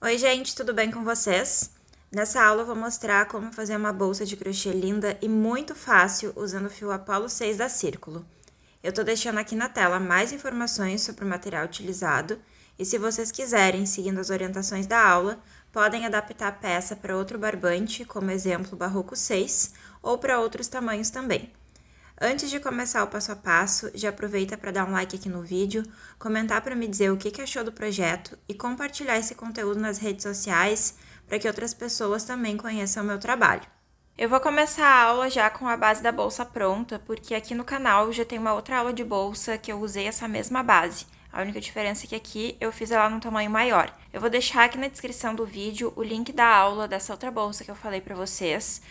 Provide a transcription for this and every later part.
Oi gente, tudo bem com vocês? Nessa aula eu vou mostrar como fazer uma bolsa de crochê linda e muito fácil usando o fio Apollo 6 da Círculo. Eu tô deixando aqui na tela mais informações sobre o material utilizado e se vocês quiserem, seguindo as orientações da aula, podem adaptar a peça para outro barbante, como exemplo Barroco 6, ou para outros tamanhos também. Antes de começar o passo a passo, já aproveita para dar um like aqui no vídeo, comentar para me dizer o que achou do projeto e compartilhar esse conteúdo nas redes sociais para que outras pessoas também conheçam o meu trabalho. Eu vou começar a aula já com a base da bolsa pronta, porque aqui no canal já tem uma outra aula de bolsa que eu usei essa mesma base. A única diferença é que aqui eu fiz ela num tamanho maior. Eu vou deixar aqui na descrição do vídeo o link da aula dessa outra bolsa que eu falei para vocês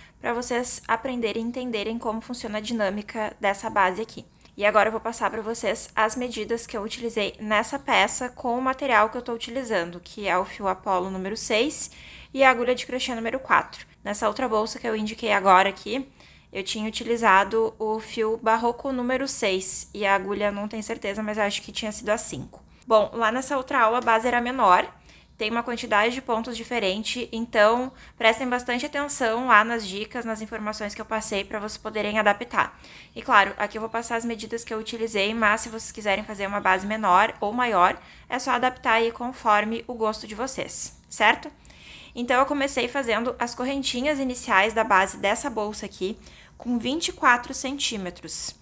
aprenderem e entenderem como funciona a dinâmica dessa base aqui. E agora eu vou passar para vocês as medidas que eu utilizei nessa peça com o material que eu estou utilizando, que é o fio Apollo número 6 e a agulha de crochê número 4. Nessa outra bolsa que eu indiquei agora aqui, eu tinha utilizado o fio Barroco número 6 e a agulha não tenho certeza, mas eu acho que tinha sido a 5. Bom, lá nessa outra aula a base era menor, tem uma quantidade de pontos diferente, então prestem bastante atenção lá nas dicas, nas informações que eu passei para vocês poderem adaptar. E claro, aqui eu vou passar as medidas que eu utilizei, mas se vocês quiserem fazer uma base menor ou maior, é só adaptar aí conforme o gosto de vocês, certo? Então eu comecei fazendo as correntinhas iniciais da base dessa bolsa aqui, com 24 centímetros.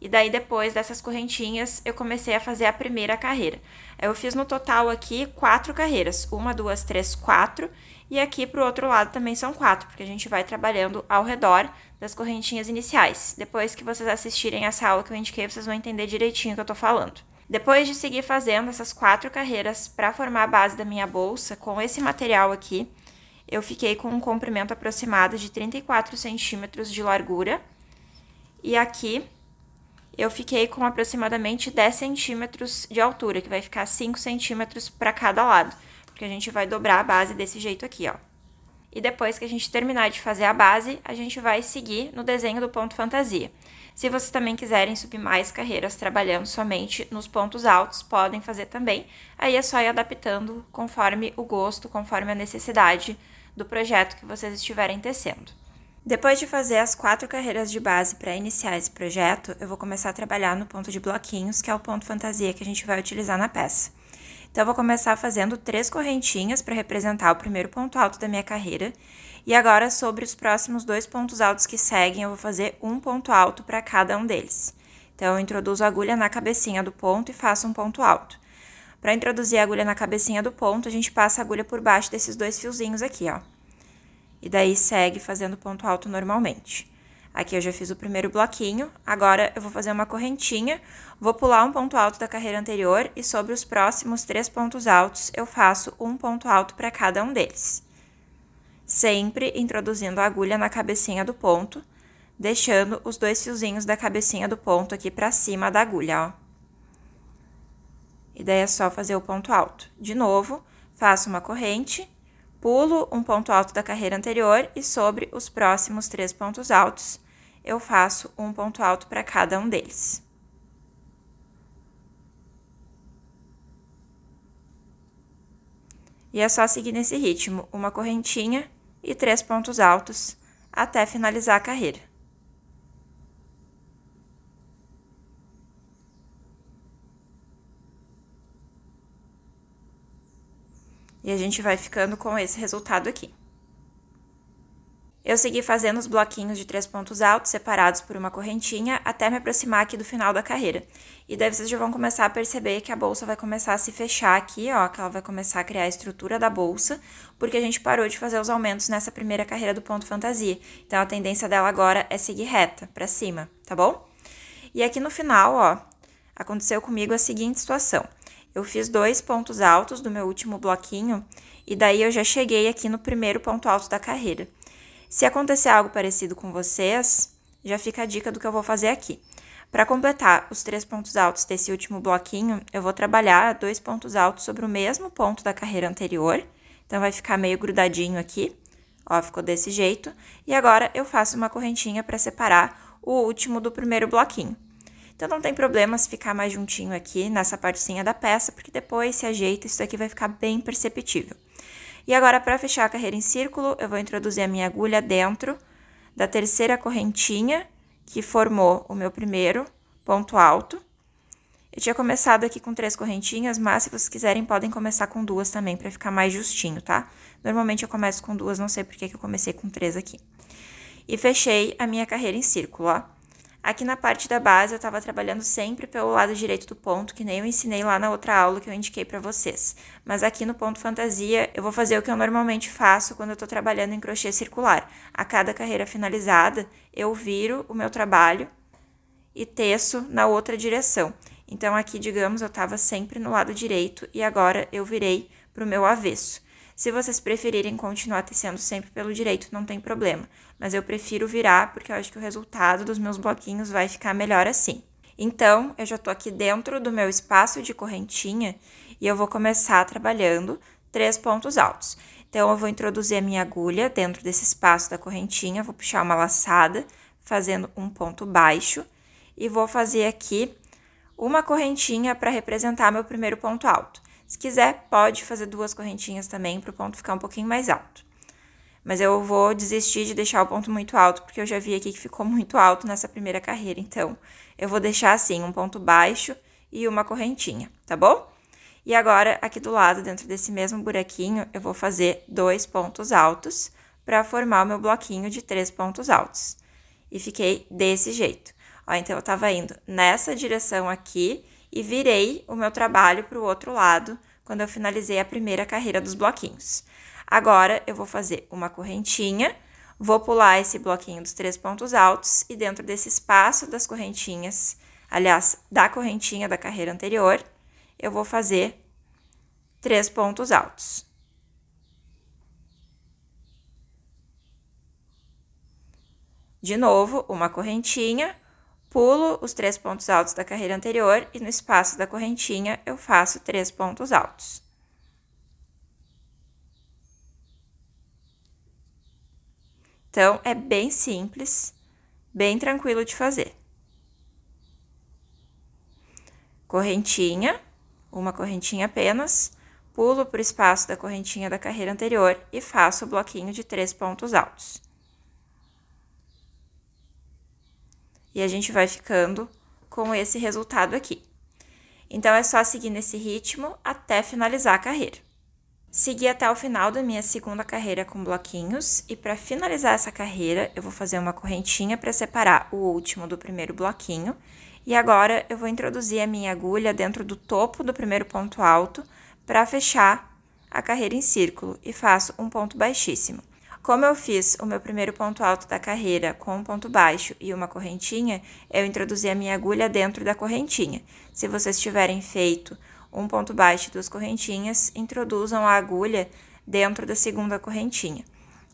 E daí, depois dessas correntinhas, eu comecei a fazer a primeira carreira. Eu fiz no total aqui 4 carreiras. 1, 2, 3, 4. E aqui pro outro lado também são 4, porque a gente vai trabalhando ao redor das correntinhas iniciais. Depois que vocês assistirem essa aula que eu indiquei, vocês vão entender direitinho o que eu tô falando. Depois de seguir fazendo essas 4 carreiras para formar a base da minha bolsa, com esse material aqui, eu fiquei com um comprimento aproximado de 34 centímetros de largura. E aqui eu fiquei com aproximadamente 10 centímetros de altura, que vai ficar 5 centímetros para cada lado, porque a gente vai dobrar a base desse jeito aqui, ó. E depois que a gente terminar de fazer a base, a gente vai seguir no desenho do ponto fantasia. Se vocês também quiserem subir mais carreiras trabalhando somente nos pontos altos, podem fazer também. Aí é só ir adaptando conforme o gosto, conforme a necessidade do projeto que vocês estiverem tecendo. Depois de fazer as 4 carreiras de base para iniciar esse projeto, eu vou começar a trabalhar no ponto de bloquinhos, que é o ponto fantasia que a gente vai utilizar na peça. Então, eu vou começar fazendo 3 correntinhas para representar o primeiro ponto alto da minha carreira. E agora, sobre os próximos 2 pontos altos que seguem, eu vou fazer um ponto alto para cada um deles. Então, eu introduzo a agulha na cabecinha do ponto e faço um ponto alto. Para introduzir a agulha na cabecinha do ponto, a gente passa a agulha por baixo desses 2 fiozinhos aqui, ó. E daí segue fazendo ponto alto normalmente. Aqui eu já fiz o primeiro bloquinho, agora eu vou fazer uma correntinha, vou pular um ponto alto da carreira anterior e sobre os próximos 3 pontos altos eu faço um ponto alto para cada um deles. Sempre introduzindo a agulha na cabecinha do ponto, deixando os 2 fiozinhos da cabecinha do ponto aqui para cima da agulha, ó. E daí é só fazer o ponto alto. De novo, faço uma corrente, pulo um ponto alto da carreira anterior e sobre os próximos 3 pontos altos, eu faço um ponto alto para cada um deles. E é só seguir nesse ritmo, uma correntinha e 3 pontos altos até finalizar a carreira. E a gente vai ficando com esse resultado aqui. Eu segui fazendo os bloquinhos de 3 pontos altos separados por uma correntinha até me aproximar aqui do final da carreira. E daí vocês já vão começar a perceber que a bolsa vai começar a se fechar aqui, ó, que ela vai começar a criar a estrutura da bolsa, porque a gente parou de fazer os aumentos nessa primeira carreira do ponto fantasia. Então a tendência dela agora é seguir reta pra cima, tá bom? E aqui no final, ó, aconteceu comigo a seguinte situação. Eu fiz 2 pontos altos do meu último bloquinho e daí eu já cheguei aqui no primeiro ponto alto da carreira. Se acontecer algo parecido com vocês, já fica a dica do que eu vou fazer aqui. Para completar os 3 pontos altos desse último bloquinho, eu vou trabalhar 2 pontos altos sobre o mesmo ponto da carreira anterior. Então, vai ficar meio grudadinho aqui. Ó, ficou desse jeito. E agora, eu faço uma correntinha para separar o último do primeiro bloquinho. Então, não tem problema se ficar mais juntinho aqui nessa partezinha da peça, porque depois se ajeita, isso daqui vai ficar bem perceptível. E agora, para fechar a carreira em círculo, eu vou introduzir a minha agulha dentro da terceira correntinha que formou o meu primeiro ponto alto. Eu tinha começado aqui com 3 correntinhas, mas se vocês quiserem podem começar com 2 também, para ficar mais justinho, tá? Normalmente eu começo com 2, não sei por que eu comecei com 3 aqui. E fechei a minha carreira em círculo, ó. Aqui na parte da base eu tava trabalhando sempre pelo lado direito do ponto, que nem eu ensinei lá na outra aula que eu indiquei pra vocês. Mas aqui no ponto fantasia eu vou fazer o que eu normalmente faço quando eu tô trabalhando em crochê circular. A cada carreira finalizada, eu viro o meu trabalho e teço na outra direção. Então aqui, digamos, eu tava sempre no lado direito e agora eu virei pro meu avesso. Se vocês preferirem continuar tecendo sempre pelo direito, não tem problema. Mas eu prefiro virar porque eu acho que o resultado dos meus bloquinhos vai ficar melhor assim. Então, eu já tô aqui dentro do meu espaço de correntinha e eu vou começar trabalhando 3 pontos altos. Então, eu vou introduzir a minha agulha dentro desse espaço da correntinha, vou puxar uma laçada, fazendo um ponto baixo e vou fazer aqui uma correntinha para representar meu primeiro ponto alto. Se quiser, pode fazer 2 correntinhas também para o ponto ficar um pouquinho mais alto. Mas eu vou desistir de deixar o ponto muito alto, porque eu já vi aqui que ficou muito alto nessa primeira carreira. Então, eu vou deixar assim, um ponto baixo e uma correntinha, tá bom? E agora, aqui do lado, dentro desse mesmo buraquinho, eu vou fazer 2 pontos altos para formar o meu bloquinho de 3 pontos altos. E fiquei desse jeito. Ó, então, eu tava indo nessa direção aqui e virei o meu trabalho para o outro lado quando eu finalizei a primeira carreira dos bloquinhos. Agora, eu vou fazer uma correntinha, vou pular esse bloquinho dos 3 pontos altos e dentro desse espaço das correntinhas, aliás, da correntinha da carreira anterior, eu vou fazer 3 pontos altos. De novo, uma correntinha, pulo os 3 pontos altos da carreira anterior e no espaço da correntinha eu faço 3 pontos altos. Então, é bem simples, bem tranquilo de fazer. Correntinha, uma correntinha apenas, pulo para o espaço da correntinha da carreira anterior e faço o bloquinho de 3 pontos altos. E a gente vai ficando com esse resultado aqui. Então, é só seguir nesse ritmo até finalizar a carreira. Segui até o final da minha segunda carreira com bloquinhos e para finalizar essa carreira, eu vou fazer uma correntinha para separar o último do primeiro bloquinho. E agora, eu vou introduzir a minha agulha dentro do topo do primeiro ponto alto para fechar a carreira em círculo e faço um ponto baixíssimo. Como eu fiz o meu primeiro ponto alto da carreira com um ponto baixo e uma correntinha, eu introduzi a minha agulha dentro da correntinha. Se vocês tiverem feito um ponto baixo e 2 correntinhas, introduzam a agulha dentro da segunda correntinha.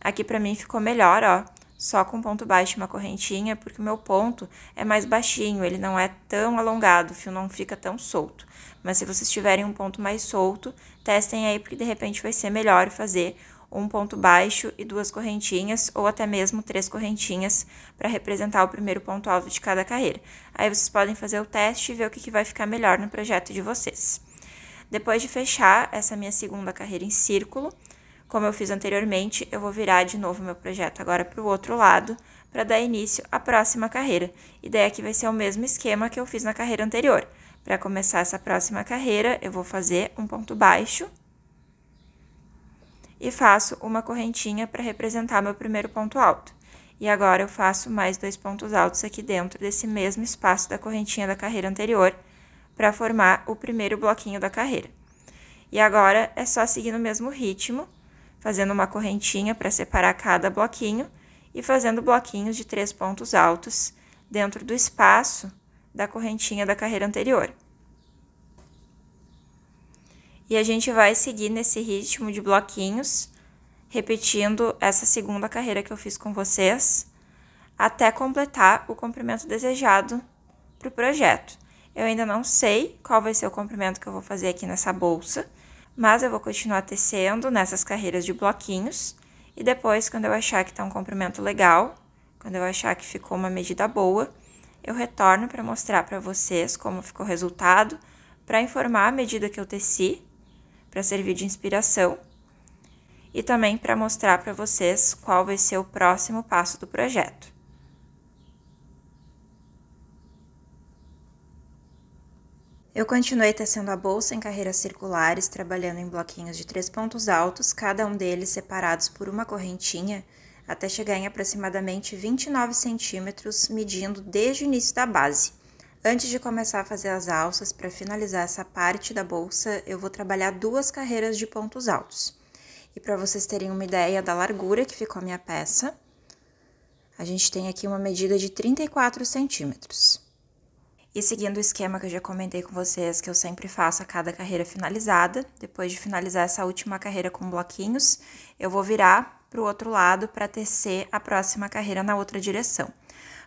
Aqui pra mim ficou melhor, ó, só com ponto baixo e uma correntinha, porque o meu ponto é mais baixinho, ele não é tão alongado, o fio não fica tão solto. Mas se vocês tiverem um ponto mais solto, testem aí, porque de repente vai ser melhor fazer um ponto baixo e 2 correntinhas, ou até mesmo 3 correntinhas, para representar o primeiro ponto alto de cada carreira. Aí vocês podem fazer o teste e ver o que vai ficar melhor no projeto de vocês. Depois de fechar essa minha segunda carreira em círculo, como eu fiz anteriormente, eu vou virar de novo meu projeto agora para o outro lado, para dar início à próxima carreira. E daí aqui vai ser o mesmo esquema que eu fiz na carreira anterior. Para começar essa próxima carreira, eu vou fazer um ponto baixo e faço uma correntinha para representar meu primeiro ponto alto. E agora eu faço mais 2 pontos altos aqui dentro desse mesmo espaço da correntinha da carreira anterior, para formar o primeiro bloquinho da carreira. E agora é só seguir no mesmo ritmo, fazendo uma correntinha para separar cada bloquinho e fazendo bloquinhos de 3 pontos altos dentro do espaço da correntinha da carreira anterior. E a gente vai seguir nesse ritmo de bloquinhos, repetindo essa segunda carreira que eu fiz com vocês, até completar o comprimento desejado para o projeto. Eu ainda não sei qual vai ser o comprimento que eu vou fazer aqui nessa bolsa, mas eu vou continuar tecendo nessas carreiras de bloquinhos, e depois, quando eu achar que tá um comprimento legal, quando eu achar que ficou uma medida boa, eu retorno para mostrar para vocês como ficou o resultado, para informar a medida que eu teci, para servir de inspiração. e também para mostrar para vocês qual vai ser o próximo passo do projeto. Eu continuei tecendo a bolsa em carreiras circulares, trabalhando em bloquinhos de 3 pontos altos, cada um deles separados por uma correntinha, até chegar em aproximadamente 29 centímetros, medindo desde o início da base. Antes de começar a fazer as alças, para finalizar essa parte da bolsa, eu vou trabalhar 2 carreiras de pontos altos. E para vocês terem uma ideia da largura que ficou a minha peça, a gente tem aqui uma medida de 34 centímetros. E seguindo o esquema que eu já comentei com vocês, que eu sempre faço a cada carreira finalizada, depois de finalizar essa última carreira com bloquinhos, eu vou virar para o outro lado para tecer a próxima carreira na outra direção.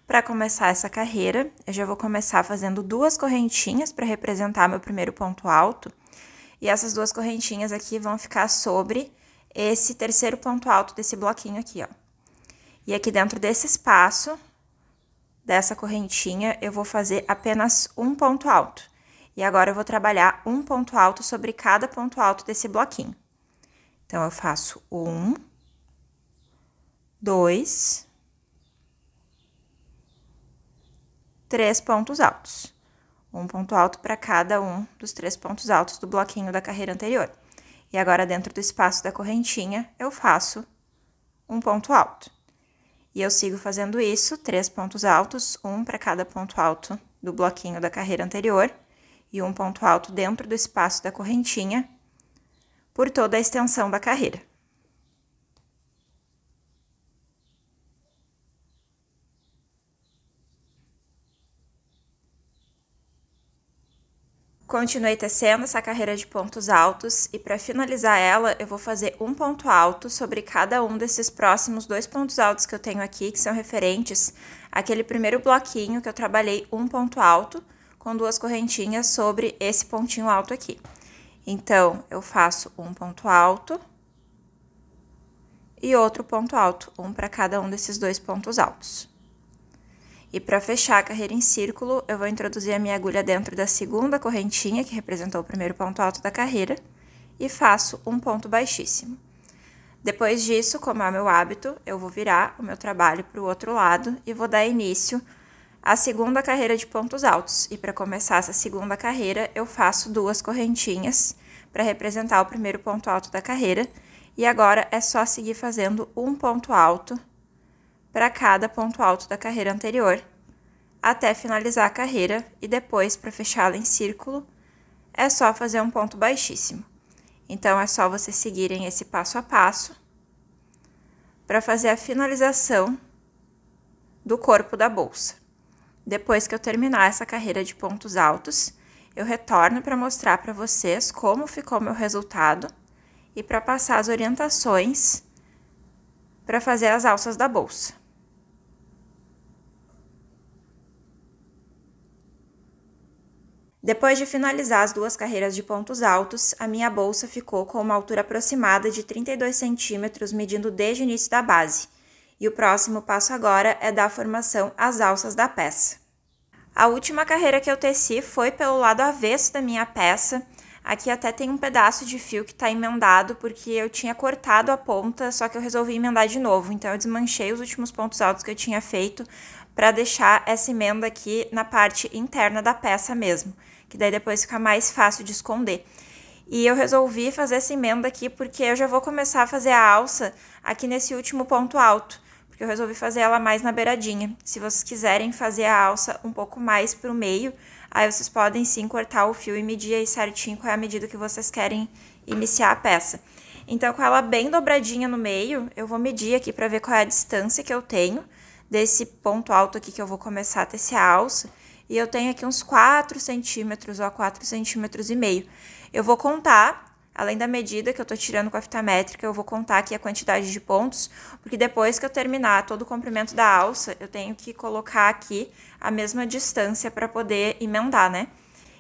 Para começar essa carreira, eu já vou começar fazendo 2 correntinhas para representar meu primeiro ponto alto, e essas 2 correntinhas aqui vão ficar sobre esse terceiro ponto alto desse bloquinho aqui, ó. E aqui dentro desse espaço dessa correntinha, eu vou fazer apenas um ponto alto. E agora eu vou trabalhar um ponto alto sobre cada ponto alto desse bloquinho. Então, eu faço 1, 2, 3 pontos altos. Um ponto alto para cada um dos 3 pontos altos do bloquinho da carreira anterior. E agora, dentro do espaço da correntinha, eu faço um ponto alto. E eu sigo fazendo isso, 3 pontos altos, um para cada ponto alto do bloquinho da carreira anterior, e um ponto alto dentro do espaço da correntinha, por toda a extensão da carreira. Continuei tecendo essa carreira de pontos altos e para finalizar ela, eu vou fazer um ponto alto sobre cada um desses próximos 2 pontos altos que eu tenho aqui, que são referentes àquele primeiro bloquinho que eu trabalhei um ponto alto com 2 correntinhas sobre esse pontinho alto aqui. Então, eu faço um ponto alto e outro ponto alto, um para cada um desses 2 pontos altos. E para fechar a carreira em círculo, eu vou introduzir a minha agulha dentro da segunda correntinha, que representou o primeiro ponto alto da carreira, e faço um ponto baixíssimo. Depois disso, como é meu hábito, eu vou virar o meu trabalho para o outro lado e vou dar início à segunda carreira de pontos altos. E para começar essa segunda carreira, eu faço 2 correntinhas para representar o primeiro ponto alto da carreira, e agora é só seguir fazendo um ponto alto para cada ponto alto da carreira anterior, até finalizar a carreira, e depois, para fechá-la em círculo, é só fazer um ponto baixíssimo. Então, é só vocês seguirem esse passo a passo para fazer a finalização do corpo da bolsa. Depois que eu terminar essa carreira de pontos altos, eu retorno para mostrar para vocês como ficou meu resultado e para passar as orientações para fazer as alças da bolsa. Depois de finalizar as 2 carreiras de pontos altos, a minha bolsa ficou com uma altura aproximada de 32 centímetros, medindo desde o início da base. E o próximo passo agora é dar formação às alças da peça. A última carreira que eu teci foi pelo lado avesso da minha peça. Aqui até tem um pedaço de fio que está emendado, porque eu tinha cortado a ponta, só que eu resolvi emendar de novo. Então, eu desmanchei os últimos pontos altos que eu tinha feito para deixar essa emenda aqui na parte interna da peça mesmo, que daí depois fica mais fácil de esconder. E eu resolvi fazer essa emenda aqui porque eu já vou começar a fazer a alça aqui nesse último ponto alto, porque eu resolvi fazer ela mais na beiradinha. Se vocês quiserem fazer a alça um pouco mais pro meio, aí vocês podem sim cortar o fio e medir aí certinho qual é a medida que vocês querem iniciar a peça. Então, com ela bem dobradinha no meio, eu vou medir aqui para ver qual é a distância que eu tenho desse ponto alto aqui que eu vou começar a tecer a alça. E eu tenho aqui uns 4 centímetros ou 4 centímetros e meio. Eu vou contar, além da medida que eu tô tirando com a fita métrica, eu vou contar aqui a quantidade de pontos, porque depois que eu terminar todo o comprimento da alça, eu tenho que colocar aqui a mesma distância para poder emendar, né?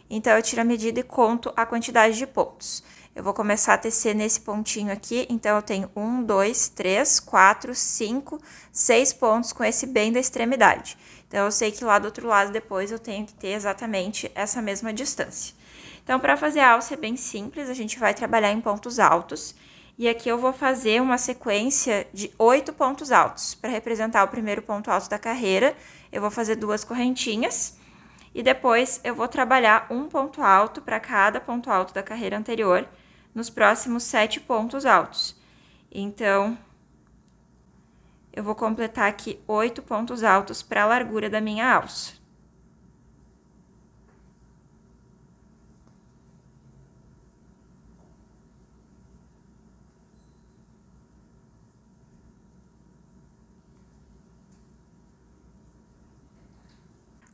Então, eu tiro a medida e conto a quantidade de pontos. Eu vou começar a tecer nesse pontinho aqui, então eu tenho 1, 2, 3, 4, 5, 6 pontos com esse bem da extremidade. Então, eu sei que lá do outro lado, depois, eu tenho que ter exatamente essa mesma distância. Então, para fazer a alça é bem simples, a gente vai trabalhar em pontos altos. E aqui eu vou fazer uma sequência de 8 pontos altos. Para representar o primeiro ponto alto da carreira, eu vou fazer 2 correntinhas. E depois eu vou trabalhar um ponto alto para cada ponto alto da carreira anterior nos próximos 7 pontos altos. Então, eu vou completar aqui 8 pontos altos para a largura da minha alça.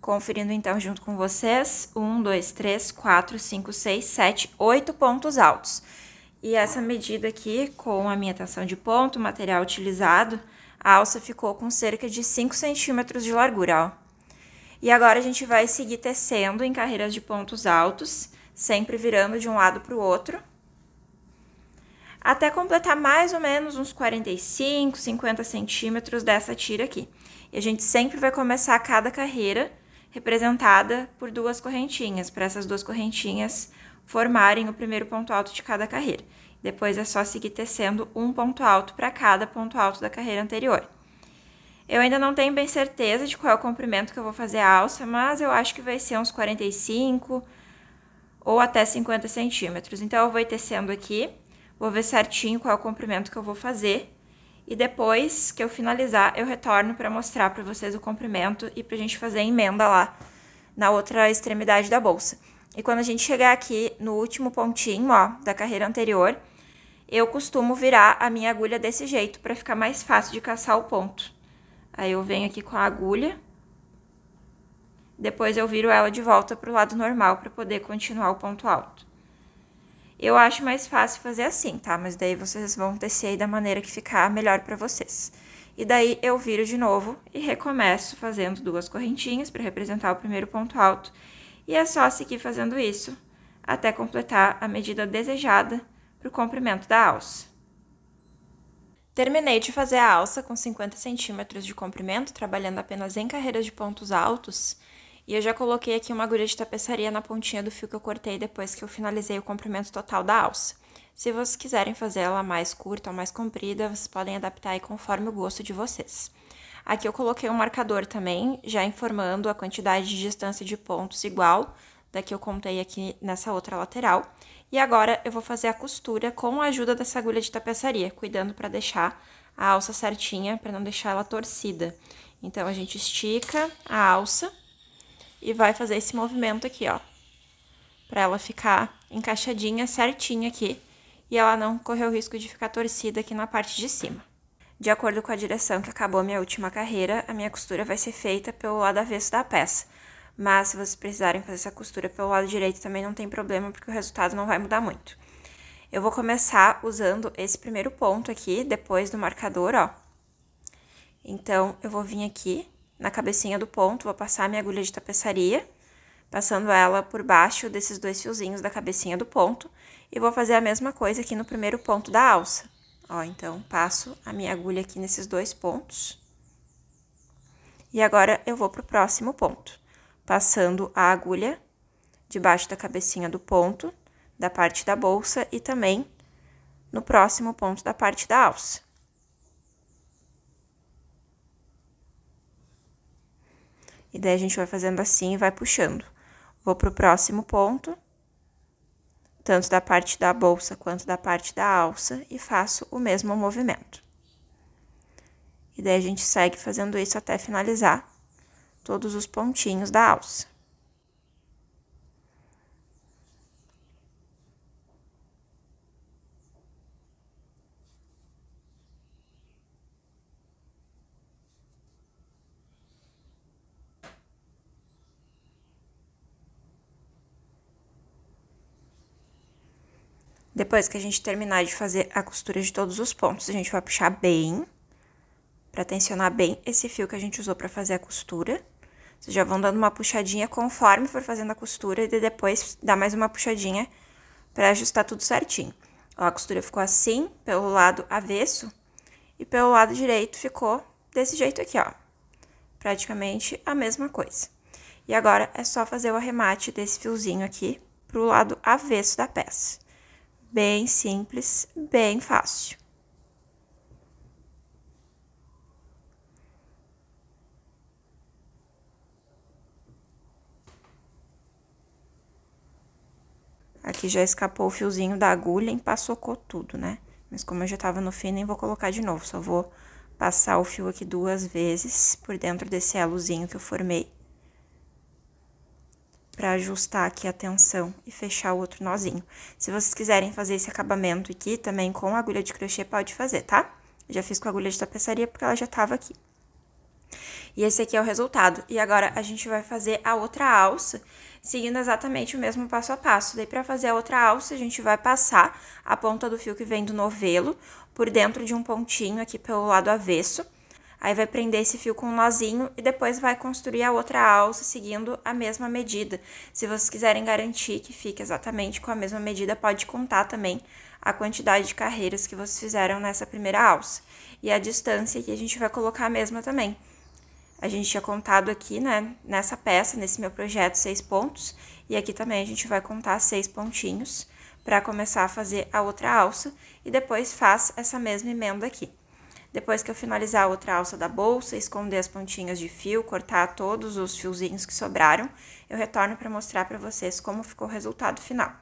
Conferindo então junto com vocês, 1, 2, 3, 4, 5, 6, 7, 8 pontos altos. E essa medida aqui, com a minha tensão de ponto, o material utilizado, a alça ficou com cerca de 5 centímetros de largura, ó. E agora a gente vai seguir tecendo em carreiras de pontos altos, sempre virando de um lado para o outro, até completar mais ou menos uns 45, 50 centímetros dessa tira aqui. E a gente sempre vai começar cada carreira representada por 2 correntinhas, para essas 2 correntinhas formarem o primeiro ponto alto de cada carreira. Depois é só seguir tecendo um ponto alto para cada ponto alto da carreira anterior. Eu ainda não tenho bem certeza de qual é o comprimento que eu vou fazer a alça, mas eu acho que vai ser uns 45 ou até 50 centímetros. Então, eu vou ir tecendo aqui, vou ver certinho qual é o comprimento que eu vou fazer. E depois que eu finalizar, eu retorno para mostrar para vocês o comprimento e para a gente fazer a emenda lá na outra extremidade da bolsa. E quando a gente chegar aqui no último pontinho, ó, da carreira anterior, eu costumo virar a minha agulha desse jeito para ficar mais fácil de caçar o ponto. Aí eu venho aqui com a agulha, depois eu viro ela de volta para o lado normal para poder continuar o ponto alto. Eu acho mais fácil fazer assim, tá? Mas daí vocês vão tecer aí da maneira que ficar melhor pra vocês. E daí eu viro de novo e recomeço fazendo 2 correntinhas para representar o primeiro ponto alto. E é só seguir fazendo isso até completar a medida desejada pro comprimento da alça. Terminei de fazer a alça com 50 centímetros de comprimento, trabalhando apenas em carreiras de pontos altos. E eu já coloquei aqui uma agulha de tapeçaria na pontinha do fio que eu cortei depois que eu finalizei o comprimento total da alça. Se vocês quiserem fazer ela mais curta ou mais comprida, vocês podem adaptar aí conforme o gosto de vocês. Aqui eu coloquei um marcador também, já informando a quantidade de distância de pontos igual da que eu contei aqui nessa outra lateral. E agora eu vou fazer a costura com a ajuda dessa agulha de tapeçaria, cuidando para deixar a alça certinha, para não deixar ela torcida. Então, a gente estica a alça e vai fazer esse movimento aqui, ó, pra ela ficar encaixadinha certinha aqui e ela não correr o risco de ficar torcida aqui na parte de cima. De acordo com a direção que acabou a minha última carreira, a minha costura vai ser feita pelo lado avesso da peça. Mas se vocês precisarem fazer essa costura pelo lado direito também não tem problema, porque o resultado não vai mudar muito. Eu vou começar usando esse primeiro ponto aqui, depois do marcador, ó. Então, eu vou vir aqui na cabecinha do ponto, vou passar a minha agulha de tapeçaria, passando ela por baixo desses 2 fiozinhos da cabecinha do ponto, e vou fazer a mesma coisa aqui no primeiro ponto da alça. Ó, então, passo a minha agulha aqui nesses 2 pontos. E agora, eu vou pro próximo ponto, passando a agulha debaixo da cabecinha do ponto, da parte da bolsa, e também no próximo ponto da parte da alça. E daí, a gente vai fazendo assim e vai puxando. Vou pro próximo ponto, tanto da parte da bolsa quanto da parte da alça, e faço o mesmo movimento. E daí, a gente segue fazendo isso até finalizar todos os pontinhos da alça. Depois que a gente terminar de fazer a costura de todos os pontos, a gente vai puxar bem, pra tensionar bem esse fio que a gente usou pra fazer a costura. Vocês já vão dando uma puxadinha conforme for fazendo a costura, e depois dá mais uma puxadinha pra ajustar tudo certinho. Ó, a costura ficou assim, pelo lado avesso, e pelo lado direito ficou desse jeito aqui, ó. Praticamente a mesma coisa. E agora, é só fazer o arremate desse fiozinho aqui pro lado avesso da peça. bem simples, bem fácil. Aqui já escapou o fiozinho da agulha e empaçocou tudo, né? Mas como eu já tava no fim, nem vou colocar de novo, só vou passar o fio aqui 2 vezes por dentro desse elozinho que eu formei. Pra ajustar aqui a tensão e fechar o outro nozinho. Se vocês quiserem fazer esse acabamento aqui também com agulha de crochê, pode fazer, tá? Eu já fiz com agulha de tapeçaria porque ela já tava aqui. E esse aqui é o resultado. E agora, a gente vai fazer a outra alça, seguindo exatamente o mesmo passo a passo. Daí, pra fazer a outra alça, a gente vai passar a ponta do fio que vem do novelo por dentro de um pontinho aqui pelo lado avesso. Aí, vai prender esse fio com um nozinho e depois vai construir a outra alça seguindo a mesma medida. Se vocês quiserem garantir que fique exatamente com a mesma medida, pode contar também a quantidade de carreiras que vocês fizeram nessa primeira alça. E a distância que a gente vai colocar a mesma também. A gente tinha contado aqui, né, nessa peça, nesse meu projeto, 6 pontos. E aqui também a gente vai contar 6 pontinhos para começar a fazer a outra alça. E depois faz essa mesma emenda aqui. Depois que eu finalizar a outra alça da bolsa, esconder as pontinhas de fio, cortar todos os fiozinhos que sobraram, eu retorno para mostrar para vocês como ficou o resultado final.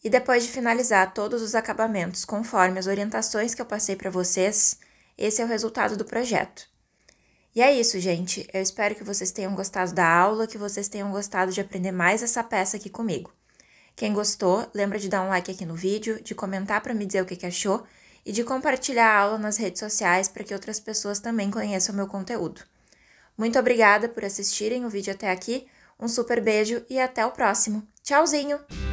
E depois de finalizar todos os acabamentos conforme as orientações que eu passei para vocês, esse é o resultado do projeto. E é isso, gente. Eu espero que vocês tenham gostado da aula, que vocês tenham gostado de aprender mais essa peça aqui comigo. Quem gostou, lembra de dar um like aqui no vídeo, de comentar para me dizer o que achou e de compartilhar a aula nas redes sociais para que outras pessoas também conheçam o meu conteúdo. Muito obrigada por assistirem o vídeo até aqui, um super beijo e até o próximo. Tchauzinho!